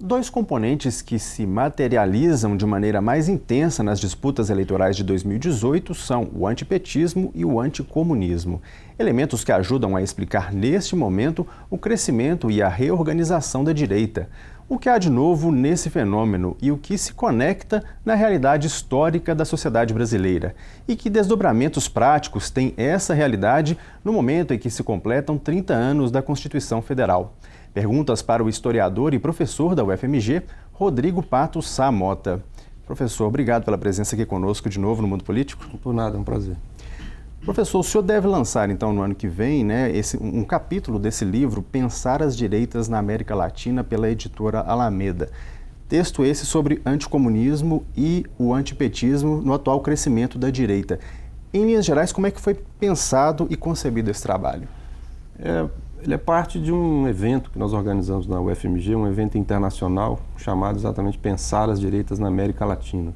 Dois componentes que se materializam de maneira mais intensa nas disputas eleitorais de 2018 são o antipetismo e o anticomunismo. Elementos que ajudam a explicar neste momento o crescimento e a reorganização da direita. O que há de novo nesse fenômeno e o que se conecta na realidade histórica da sociedade brasileira? E que desdobramentos práticos tem essa realidade no momento em que se completam 30 anos da Constituição Federal? Perguntas para o historiador e professor da UFMG, Rodrigo Pato Sá Mota. Professor, obrigado pela presença aqui conosco de novo no Mundo Político. Por nada, é um prazer. Professor, o senhor deve lançar, então, no ano que vem, um capítulo desse livro, Pensar as Direitas na América Latina, pela editora Alameda. Texto esse sobre anticomunismo e o antipetismo no atual crescimento da direita. Em linhas gerais, como é que foi pensado e concebido esse trabalho? Ele é parte de um evento que nós organizamos na UFMG, um evento internacional chamado exatamente Pensar as Direitas na América Latina.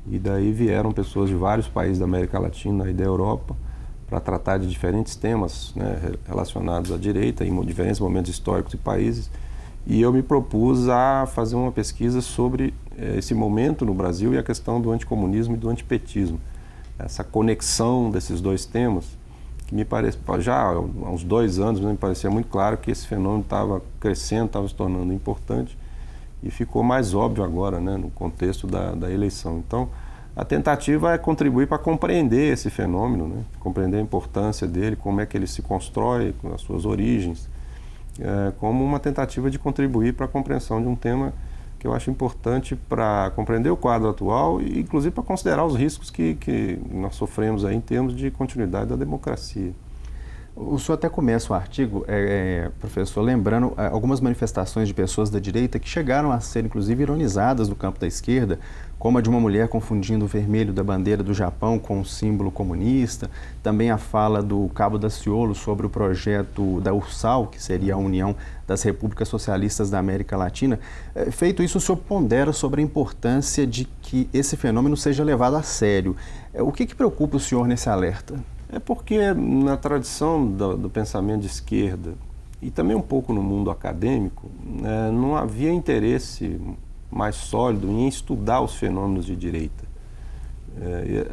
E daí vieram pessoas de vários países da América Latina e da Europa para tratar de diferentes temas, né, relacionados à direita em diferentes momentos históricos e países. E eu me propus a fazer uma pesquisa sobre esse momento no Brasil e a questão do anticomunismo e do antipetismo. Essa conexão desses dois temas, que me parece, já há uns 2 anos, me parecia muito claro que esse fenômeno estava crescendo, estava se tornando importante. E ficou mais óbvio agora, né, no contexto da eleição. Então, a tentativa é contribuir para compreender esse fenômeno, né, compreender a importância dele, como é que ele se constrói, com as suas origens, como uma tentativa de contribuir para a compreensão de um tema que eu acho importante para compreender o quadro atual e, inclusive, para considerar os riscos que nós sofremos aí em termos de continuidade da democracia. O senhor até começa o artigo, professor, lembrando algumas manifestações de pessoas da direita que chegaram a ser, inclusive, ironizadas no campo da esquerda, como a de uma mulher confundindo o vermelho da bandeira do Japão com o símbolo comunista, também a fala do Cabo Daciolo sobre o projeto da URSAL, que seria a União das Repúblicas Socialistas da América Latina. Feito isso, o senhor pondera sobre a importância de que esse fenômeno seja levado a sério. O que preocupa o senhor nesse alerta? É porque na tradição do pensamento de esquerda e também um pouco no mundo acadêmico, não havia interesse mais sólido em estudar os fenômenos de direita.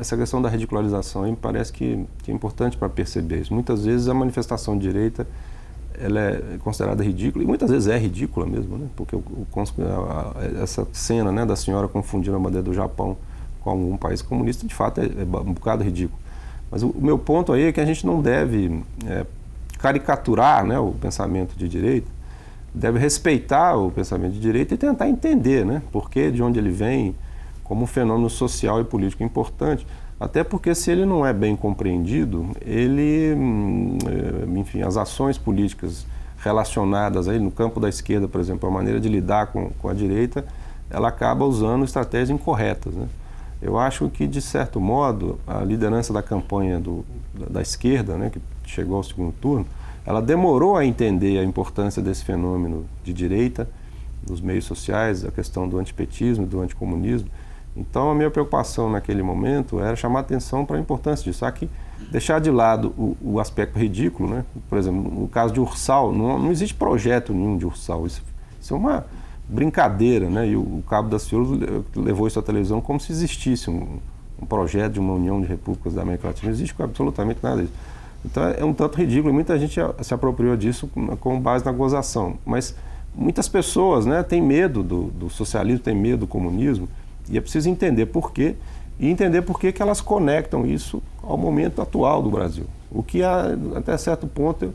Essa questão da ridicularização aí me parece que é importante para perceber isso. Muitas vezes a manifestação de direita ela é considerada ridícula, e muitas vezes é ridícula mesmo, né? Porque essa cena, né, da senhora confundindo a bandeira do Japão com um país comunista, de fato, é um bocado ridículo. Mas o meu ponto aí é que a gente não deve caricaturar, né, o pensamento de direita, deve respeitar o pensamento de direita e tentar entender, né, de onde ele vem, como um fenômeno social e político importante. Até porque se ele não é bem compreendido, enfim, as ações políticas relacionadas aí no campo da esquerda, por exemplo, a maneira de lidar com a direita, ela acaba usando estratégias incorretas, né? Eu acho que, de certo modo, a liderança da campanha da esquerda, né, que chegou ao segundo turno, ela demorou a entender a importância desse fenômeno de direita, dos meios sociais, a questão do antipetismo e do anticomunismo. Então, a minha preocupação naquele momento era chamar atenção para a importância disso. Só que deixar de lado o aspecto ridículo, né? Por exemplo, no caso de URSAL, não existe projeto nenhum de URSAL. Isso é uma brincadeira, né? E o Cabo Daciolo levou isso à televisão como se existisse um projeto de uma União de Repúblicas da América Latina. Não existe absolutamente nada disso. Então é um tanto ridículo e muita gente se apropriou disso com base na gozação. Mas muitas pessoas, né, têm medo do socialismo, têm medo do comunismo, e é preciso entender por quê e entender por que elas conectam isso ao momento atual do Brasil. O que até certo ponto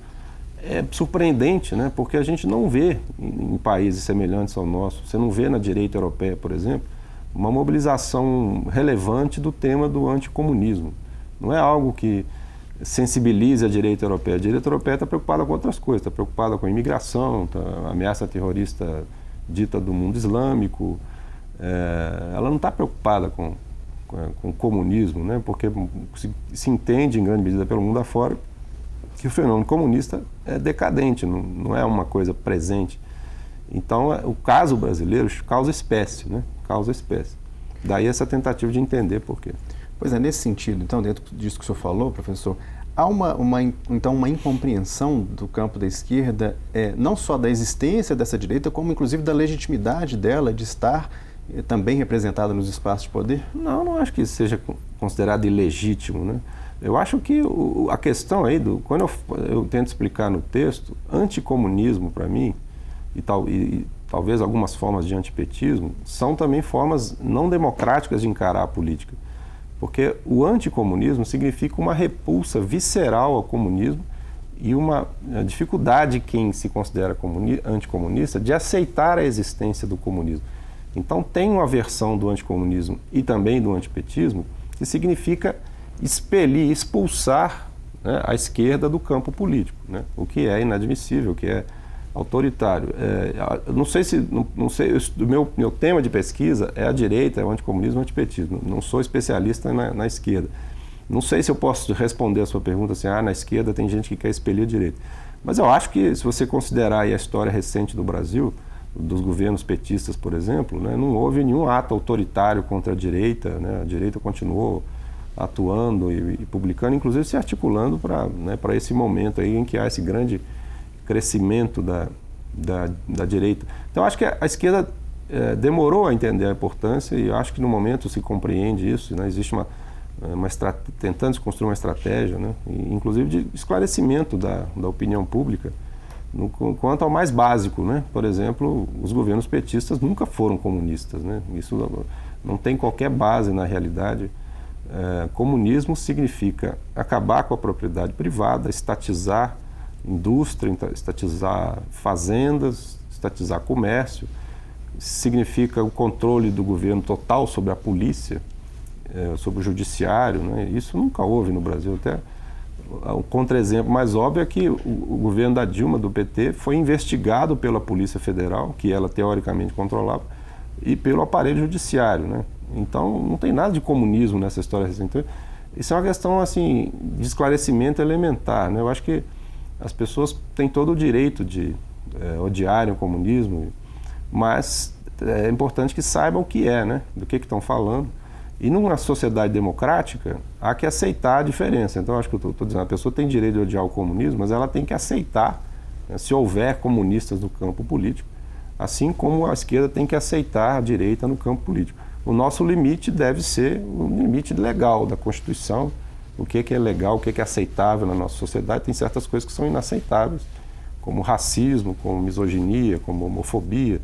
é surpreendente, né? Porque a gente não vê em países semelhantes ao nosso, você não vê na direita europeia, por exemplo, uma mobilização relevante do tema do anticomunismo. Não é algo que sensibilize a direita europeia. A direita europeia está preocupada com outras coisas, está preocupada com a imigração, a ameaça terrorista dita do mundo islâmico. Ela não está preocupada com o comunismo, né? Porque se entende em grande medida pelo mundo afora que o fenômeno comunista é decadente, não é uma coisa presente. Então, o caso brasileiro causa espécie, né? Causa espécie. Daí essa tentativa de entender por quê. Pois é, nesse sentido, então, dentro disso que o senhor falou, professor, Há então uma incompreensão do campo da esquerda, não só da existência dessa direita, como inclusive da legitimidade dela de estar também representada nos espaços de poder? Não acho que isso seja considerado ilegítimo, né? Eu acho que a questão aí, quando eu tento explicar no texto, anticomunismo para mim, e talvez algumas formas de antipetismo, são também formas não democráticas de encarar a política. Porque o anticomunismo significa uma repulsa visceral ao comunismo e uma dificuldade de quem se considera anticomunista de aceitar a existência do comunismo. Então tem uma versão do anticomunismo e também do antipetismo que significa expelir, expulsar, né, a esquerda do campo político, né, o que é inadmissível, o que é autoritário. Não sei, o meu tema de pesquisa é a direita, é o anticomunismo e o antipetismo. Não sou especialista na esquerda. Não sei se eu posso responder a sua pergunta assim, na esquerda tem gente que quer expelir a direita. Mas eu acho que, se você considerar aí a história recente do Brasil, dos governos petistas, por exemplo, né, não houve nenhum ato autoritário contra a direita, né, a direita continuou atuando e publicando, inclusive se articulando para esse momento aí em que há esse grande crescimento da direita. Então, acho que a esquerda demorou a entender a importância e acho que no momento se compreende isso, né? Existe tentando se construir uma estratégia, né? Inclusive de esclarecimento da opinião pública quanto ao mais básico, né? Por exemplo, os governos petistas nunca foram comunistas, né? Isso não tem qualquer base na realidade. Comunismo significa acabar com a propriedade privada, estatizar indústria, estatizar fazendas, estatizar comércio, significa o controle do governo total sobre a polícia, sobre o judiciário, né? Isso nunca houve no Brasil. Até o contra-exemplo mais óbvio é que o governo da Dilma, do PT, foi investigado pela Polícia Federal, que ela teoricamente controlava, e pelo aparelho judiciário, né? Então não tem nada de comunismo nessa história recente. Então, isso é uma questão assim, de esclarecimento elementar, né? Eu acho que as pessoas têm todo o direito de odiarem o comunismo, mas é importante que saibam o que é, né? Do que estão falando. E numa sociedade democrática, há que aceitar a diferença. Então, acho que eu estou dizendo, a pessoa tem direito de odiar o comunismo, mas ela tem que aceitar, né, se houver comunistas no campo político, assim como a esquerda tem que aceitar a direita no campo político. O nosso limite deve ser o limite legal da Constituição, o que é legal, o que é aceitável na nossa sociedade. Tem certas coisas que são inaceitáveis, como racismo, como misoginia, como homofobia,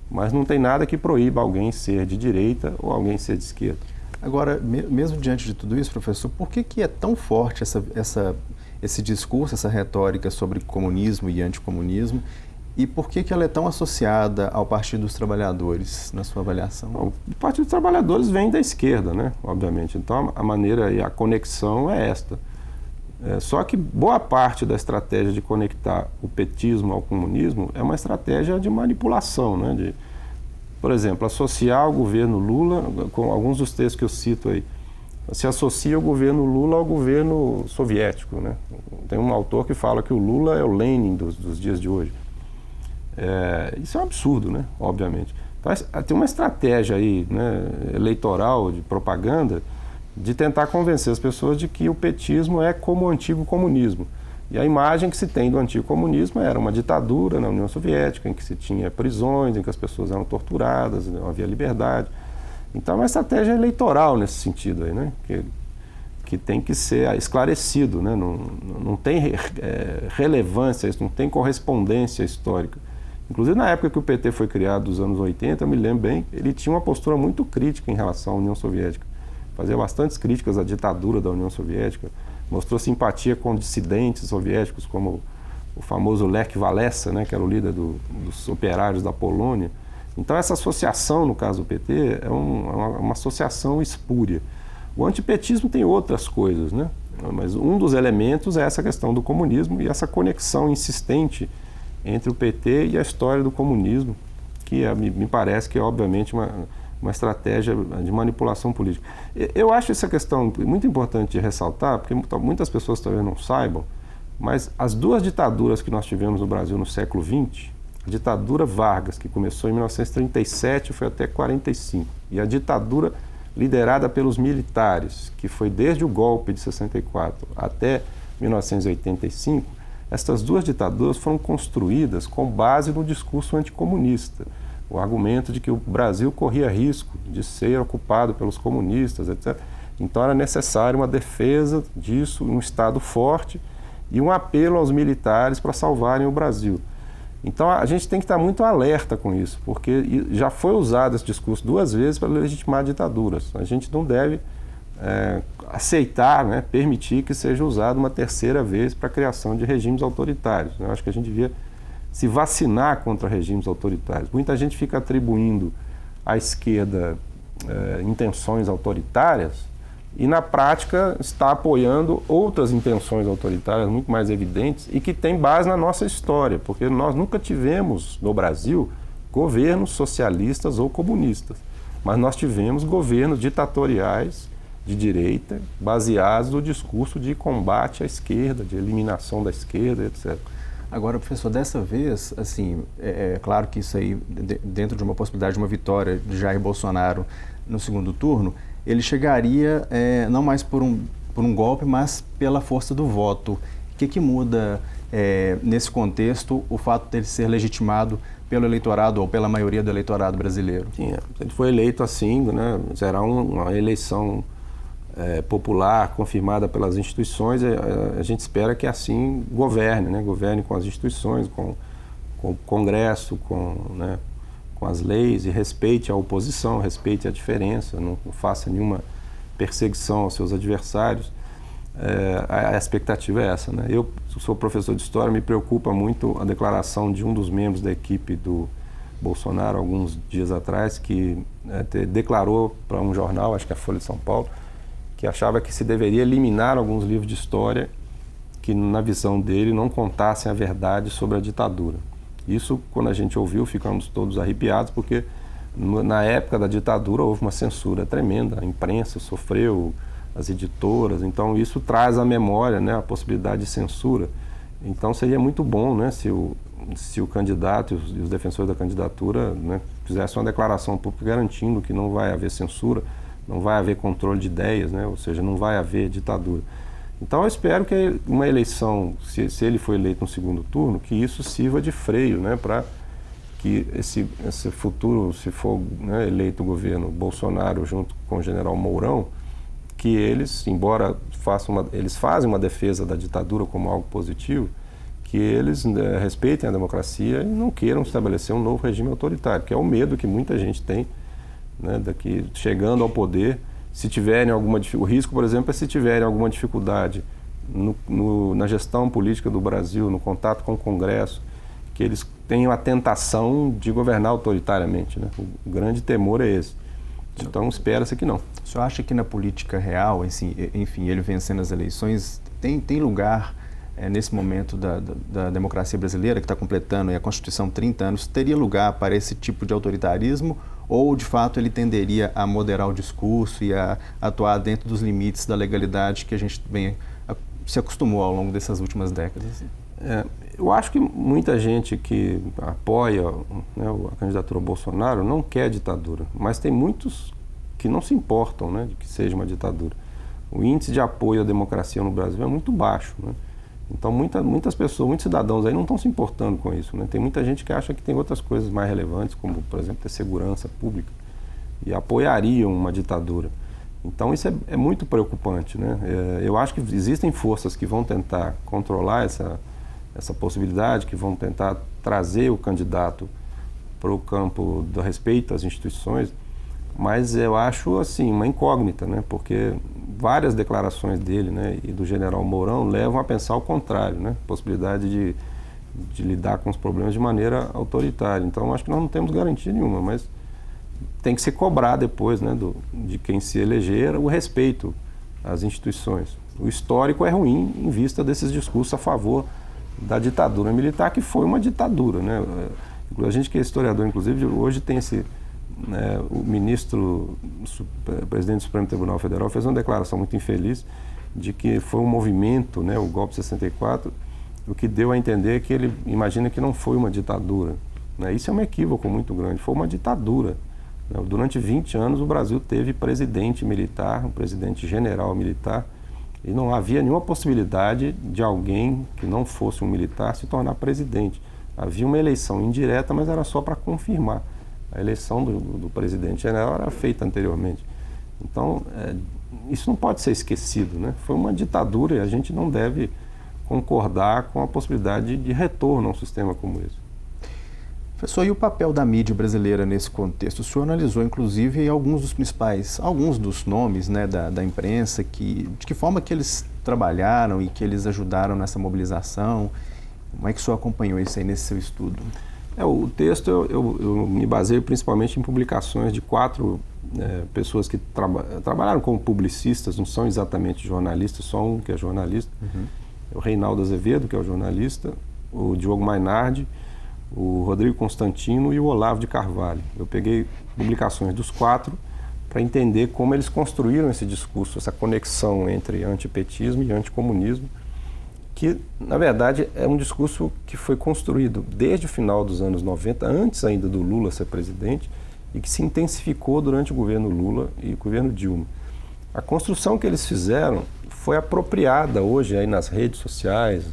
mas não tem nada que proíba alguém ser de direita ou alguém ser de esquerda. Agora, mesmo diante de tudo isso, professor, por que é tão forte esse discurso, essa retórica sobre comunismo e anticomunismo, e por que ela é tão associada ao Partido dos Trabalhadores, na sua avaliação? Bom, o Partido dos Trabalhadores vem da esquerda, né? Obviamente. Então, a maneira e a conexão é esta. Só que boa parte da estratégia de conectar o petismo ao comunismo é uma estratégia de manipulação, né? Por exemplo, associar o governo Lula, com alguns dos textos que eu cito aí, se associa o governo Lula ao governo soviético, né? Tem um autor que fala que o Lula é o Lenin dos dias de hoje. Isso é um absurdo, né? Obviamente. Então, tem uma estratégia aí, né, eleitoral, de propaganda, de tentar convencer as pessoas de que o petismo é como o antigo comunismo. E a imagem que se tem do antigo comunismo era uma ditadura na União Soviética, em que se tinha prisões, em que as pessoas eram torturadas, não havia liberdade. Então é uma estratégia eleitoral nesse sentido aí, né? Que tem que ser esclarecido, né? Não tem relevância, não tem correspondência histórica. Inclusive, na época que o PT foi criado, nos anos 80, eu me lembro bem, ele tinha uma postura muito crítica em relação à União Soviética. Fazia bastantes críticas à ditadura da União Soviética, mostrou simpatia com dissidentes soviéticos, como o famoso Lech Walesa, né, que era o líder dos operários da Polônia. Então, essa associação, no caso do PT, é uma associação espúria. O antipetismo tem outras coisas, né? Mas um dos elementos é essa questão do comunismo e essa conexão insistente entre o PT e a história do comunismo, que me parece que é, obviamente, uma estratégia de manipulação política. Eu acho essa questão muito importante de ressaltar, porque muitas pessoas talvez não saibam, mas as duas ditaduras que nós tivemos no Brasil no século XX, a ditadura Vargas, que começou em 1937 e foi até 1945, e a ditadura liderada pelos militares, que foi desde o golpe de 64 até 1985, essas duas ditaduras foram construídas com base no discurso anticomunista. O argumento de que o Brasil corria risco de ser ocupado pelos comunistas, etc. Então era necessário uma defesa disso, um Estado forte e um apelo aos militares para salvarem o Brasil. Então a gente tem que estar muito alerta com isso, porque já foi usado esse discurso duas vezes para legitimar ditaduras. A gente não deve aceitar, né, permitir que seja usado uma terceira vez para a criação de regimes autoritários. Eu acho que a gente devia se vacinar contra regimes autoritários. Muita gente fica atribuindo à esquerda intenções autoritárias e, na prática, está apoiando outras intenções autoritárias muito mais evidentes e que têm base na nossa história, porque nós nunca tivemos, no Brasil, governos socialistas ou comunistas, mas nós tivemos governos ditatoriais de direita, baseados no discurso de combate à esquerda, de eliminação da esquerda, etc. Agora, professor, dessa vez, assim, é claro que isso aí, dentro de uma possibilidade de uma vitória de Jair Bolsonaro no segundo turno, ele chegaria não mais por um golpe, mas pela força do voto. O que muda nesse contexto o fato dele ser legitimado pelo eleitorado ou pela maioria do eleitorado brasileiro? Sim, ele foi eleito assim, né? Será uma eleição popular, confirmada pelas instituições. A gente espera que assim governe, né? Governe com as instituições, com o Congresso, com as leis, e respeite a oposição, respeite a diferença, não faça nenhuma perseguição aos seus adversários. A expectativa é essa, né? Eu sou professor de História, me preocupa muito a declaração de um dos membros da equipe do Bolsonaro, alguns dias atrás, que declarou para um jornal, acho que é a Folha de São Paulo, que achava que se deveria eliminar alguns livros de história que, na visão dele, não contassem a verdade sobre a ditadura. Isso, quando a gente ouviu, ficamos todos arrepiados, porque na época da ditadura houve uma censura tremenda, a imprensa sofreu, as editoras, então isso traz à memória, né, a possibilidade de censura. Então seria muito bom, né, se o candidato e os defensores da candidatura, né, fizessem uma declaração pública garantindo que não vai haver censura, não vai haver controle de ideias, né, ou seja, não vai haver ditadura. Então eu espero que uma eleição, se ele for eleito no segundo turno, que isso sirva de freio, né, para que esse futuro, se for, né, eleito o governo Bolsonaro junto com o general Mourão, que eles, embora eles fazem uma defesa da ditadura como algo positivo, que eles respeitem a democracia e não queiram estabelecer um novo regime autoritário, que é o medo que muita gente tem, né, daqui chegando ao poder. Se tiverem o risco, por exemplo, é se tiverem alguma dificuldade na gestão política do Brasil, no contato com o Congresso, que eles tenham a tentação de governar autoritariamente, né? O grande temor é esse. Então, espera-se que não. O senhor acha que na política real, assim, enfim, ele vencendo as eleições, tem lugar, nesse momento da democracia brasileira, que está completando a Constituição 30 anos, teria lugar para esse tipo de autoritarismo? Ou, de fato, ele tenderia a moderar o discurso e a atuar dentro dos limites da legalidade que a gente se acostumou ao longo dessas últimas décadas? Eu acho que muita gente que apoia, né, a candidatura ao Bolsonaro não quer ditadura, mas tem muitos que não se importam, né, de que seja uma ditadura. O índice de apoio à democracia no Brasil é muito baixo, né? Então muitas pessoas, muitos cidadãos aí não estão se importando com isso, né? Tem muita gente que acha que tem outras coisas mais relevantes, como, por exemplo, ter segurança pública, e apoiariam uma ditadura. Então isso é muito preocupante, né? Eu acho que existem forças que vão tentar controlar essa possibilidade, que vão tentar trazer o candidato para o campo do respeito às instituições, mas eu acho assim uma incógnita, né? Porque várias declarações dele, né, e do general Mourão levam a pensar o contrário, né? Possibilidade de lidar com os problemas de maneira autoritária. Então acho que nós não temos garantia nenhuma, mas tem que se cobrar depois, né, de quem se eleger o respeito às instituições. O histórico é ruim em vista desses discursos a favor da ditadura militar, que foi uma ditadura, né? A gente que é historiador, inclusive, hoje tem o presidente do Supremo Tribunal Federal fez uma declaração muito infeliz de que foi um movimento, né, o golpe de 64, o que deu a entender que ele imagina que não foi uma ditadura, né? Isso é um equívoco muito grande, foi uma ditadura, né? Durante 20 anos o Brasil teve presidente militar, um presidente general militar, E não havia nenhuma possibilidade de alguém que não fosse um militar se tornar presidente. Havia uma eleição indireta, mas era só para confirmar. A eleição do presidente general era feita anteriormente. Então, isso não pode ser esquecido, né? Foi uma ditadura e a gente não deve concordar com a possibilidade de retorno a um sistema como esse. Professor, e o papel da mídia brasileira nesse contexto? O senhor analisou, inclusive, alguns dos nomes, né, da imprensa, de que forma que eles trabalharam e que eles ajudaram nessa mobilização. Como é que o senhor acompanhou isso aí nesse seu estudo? O texto, eu me baseio principalmente em publicações de 4 pessoas que trabalharam como publicistas, não são exatamente jornalistas, só um que é jornalista. O Reinaldo Azevedo, que é o jornalista, o Diogo Mainardi, o Rodrigo Constantino e o Olavo de Carvalho. Eu peguei publicações dos 4 para entender como eles construíram esse discurso, essa conexão entre antipetismo e anticomunismo, que, na verdade, é um discurso que foi construído desde o final dos anos 90, antes ainda do Lula ser presidente, e que se intensificou durante o governo Lula e o governo Dilma. A construção que eles fizeram foi apropriada hoje aí nas redes sociais,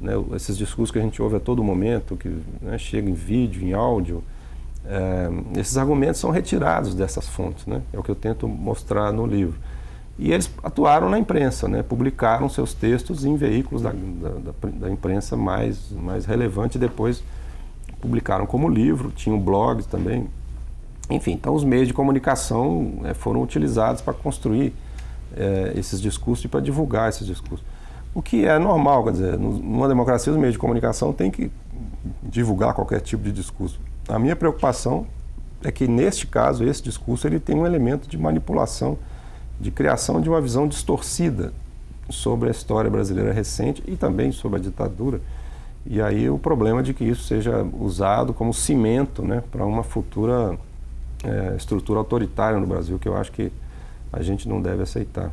né, esses discursos que a gente ouve a todo momento, que, né, chega em vídeo, em áudio, esses argumentos são retirados dessas fontes, né, é o que eu tento mostrar no livro. E eles atuaram na imprensa, né, publicaram seus textos em veículos da imprensa mais relevante, e depois publicaram como livro, tinham blogs também. Enfim, então os meios de comunicação foram utilizados para construir esses discursos e para divulgar esses discursos. O que é normal, quer dizer, numa democracia os meios de comunicação têm que divulgar qualquer tipo de discurso. A minha preocupação é que, neste caso, esse discurso ele tem um elemento de manipulação, de criação de uma visão distorcida sobre a história brasileira recente e também sobre a ditadura. E aí o problema de que isso seja usado como cimento, né, para uma futura estrutura autoritária no Brasil, que eu acho que a gente não deve aceitar.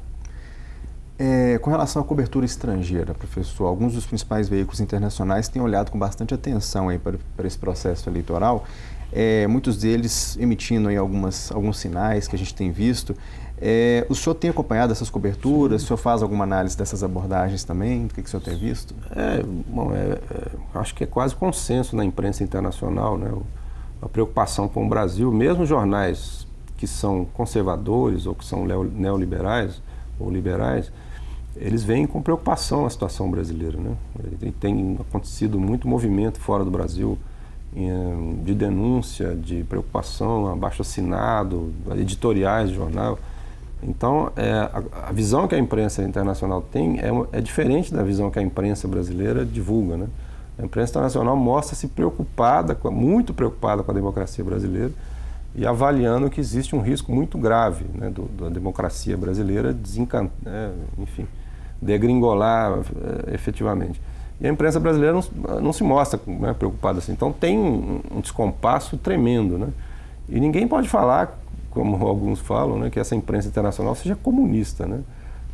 Com relação à cobertura estrangeira, professor, alguns dos principais veículos internacionais têm olhado com bastante atenção aí para esse processo eleitoral, muitos deles emitindo aí alguns sinais que a gente tem visto. O senhor tem acompanhado essas coberturas? Sim. O senhor faz alguma análise dessas abordagens também? O que o senhor tem visto? Acho que é quase consenso na imprensa internacional, né? A preocupação com o Brasil, mesmo jornais que são conservadores ou que são neoliberais ou liberais, eles veem com preocupação a situação brasileira, né? E tem acontecido muito movimento fora do Brasil de denúncia, de preocupação, abaixo-assinado, editoriais de jornal. Então, a visão que a imprensa internacional tem é diferente da visão que a imprensa brasileira divulga, né? A imprensa internacional mostra-se muito preocupada com a democracia brasileira e avaliando que existe um risco muito grave, né, da democracia brasileira degringolar efetivamente. E a imprensa brasileira não se mostra, né, preocupada assim. Então tem um descompasso tremendo, né? E ninguém pode falar, como alguns falam, né, que essa imprensa internacional seja comunista, né?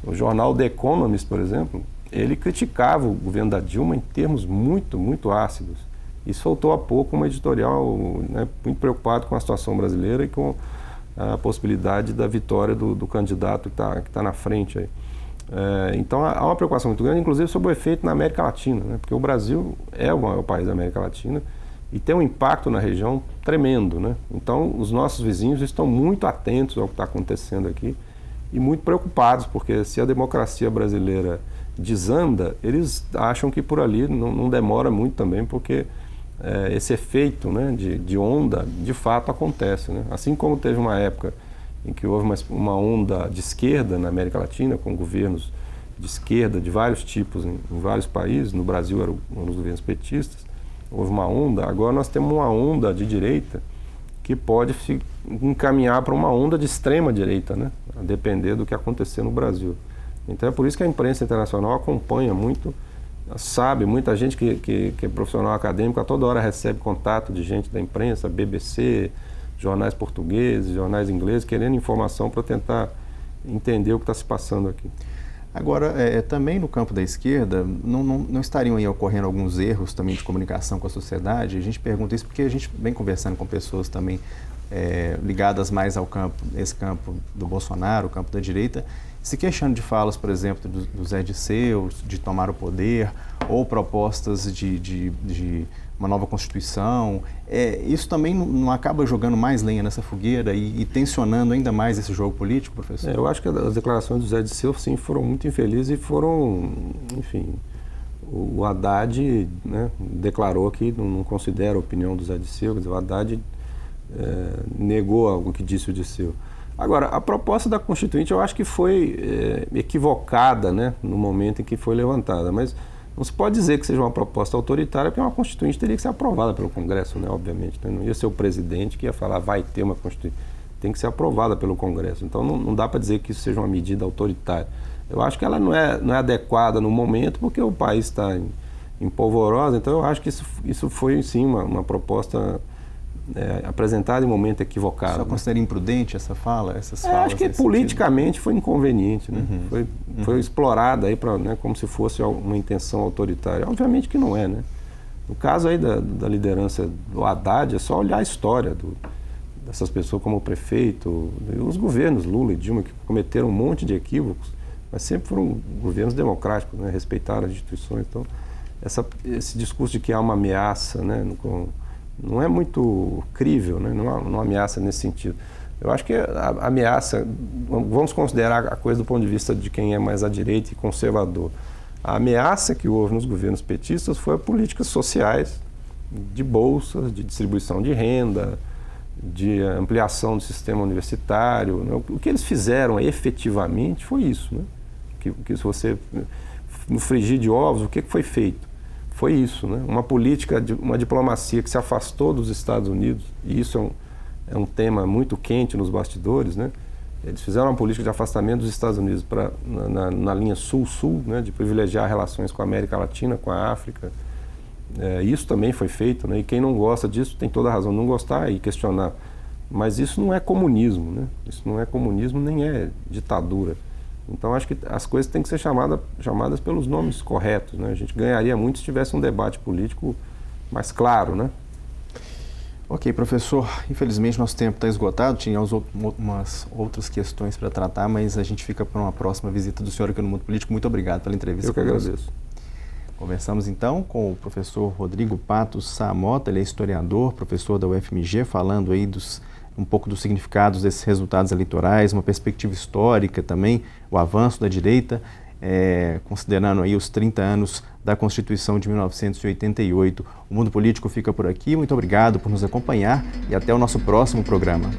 O jornal The Economist, por exemplo, ele criticava o governo da Dilma em termos muito, muito ácidos. E soltou há pouco uma editorial, né, muito preocupado com a situação brasileira e com a possibilidade da vitória do candidato que tá na frente aí. Então há uma preocupação muito grande, inclusive sobre o efeito na América Latina, né? Porque o Brasil é o maior país da América Latina e tem um impacto na região tremendo, né? Então os nossos vizinhos estão muito atentos ao que está acontecendo aqui e muito preocupados, porque se a democracia brasileira desanda, eles acham que por ali não demora muito também, porque esse efeito, né, de onda de fato acontece, né? Assim como teve uma época em que houve uma onda de esquerda na América Latina, com governos de esquerda de vários tipos em vários países, no Brasil eram os governos petistas, houve uma onda, agora nós temos uma onda de direita que pode se encaminhar para uma onda de extrema direita, né, a depender do que acontecer no Brasil. Então é por isso que a imprensa internacional acompanha muito, sabe, muita gente que é profissional acadêmico, a toda hora recebe contato de gente da imprensa, BBC, jornais portugueses, jornais ingleses, querendo informação para tentar entender o que está se passando aqui. Agora, também no campo da esquerda, não estariam aí ocorrendo alguns erros também de comunicação com a sociedade? A gente pergunta isso porque a gente vem conversando com pessoas também ligadas mais ao campo, esse campo do Bolsonaro, o campo da direita, se queixando de falas, por exemplo, do Zé Disseu, de tomar o poder, ou propostas de uma nova Constituição. Isso também não acaba jogando mais lenha nessa fogueira e tensionando ainda mais esse jogo político, professor? Eu acho que as declarações do Zé Disseu, sim, foram muito infelizes e foram, enfim, o Haddad, né, declarou que não considera a opinião do Zé Disseu, quer dizer, o Haddad negou algo que disse o Disseu. Agora, a proposta da Constituinte eu acho que foi equivocada, né, no momento em que foi levantada, mas não se pode dizer que seja uma proposta autoritária, porque uma Constituinte teria que ser aprovada pelo Congresso, né, obviamente. Né? Não ia ser o presidente que ia falar vai ter uma Constituinte. Tem que ser aprovada pelo Congresso. Então não dá para dizer que isso seja uma medida autoritária. Eu acho que ela não é adequada no momento, porque o país está em polvorosa, então eu acho que isso foi sim uma proposta apresentada em momento equivocado. Só considera imprudente essa fala, essas falas? Acho que politicamente foi inconveniente, né? Foi explorada aí né, como se fosse uma intenção autoritária. Obviamente que não é, né? No caso aí da liderança do Haddad, é só olhar a história dessas pessoas como o prefeito, os governos Lula e Dilma, que cometeram um monte de equívocos, mas sempre foram governos democráticos, né? Respeitaram as instituições. Então, esse discurso de que há uma ameaça, né, não é muito crível, né? Não há uma ameaça nesse sentido. Eu acho que a ameaça, vamos considerar a coisa do ponto de vista de quem é mais à direita e conservador. A ameaça que houve nos governos petistas foi a políticas sociais, de bolsas, de distribuição de renda, de ampliação do sistema universitário. Né? O que eles fizeram efetivamente foi isso. Né? Que se você, no frigir de ovos, o que foi feito? Foi isso, né? Uma política, uma diplomacia que se afastou dos Estados Unidos, e isso é um tema muito quente nos bastidores, né? Eles fizeram uma política de afastamento dos Estados Unidos na linha sul-sul, né? De privilegiar relações com a América Latina, com a África. Isso também foi feito, né? E quem não gosta disso tem toda a razão de não gostar e questionar. Mas isso não é comunismo, né? Isso não é comunismo nem é ditadura. Então, acho que as coisas têm que ser chamadas pelos nomes corretos, né? A gente ganharia muito se tivesse um debate político mais claro, né? Ok, professor. Infelizmente, nosso tempo está esgotado. Tinha umas outras questões para tratar, mas a gente fica para uma próxima visita do senhor aqui no Mundo Político. Muito obrigado pela entrevista. Eu que agradeço. Conversamos, então, com o professor Rodrigo Patos Samota. Ele é historiador, professor da UFMG, falando aí um pouco dos significados desses resultados eleitorais, uma perspectiva histórica também, o avanço da direita, considerando aí os 30 anos da Constituição de 1988. O Mundo Político fica por aqui. Muito obrigado por nos acompanhar e até o nosso próximo programa.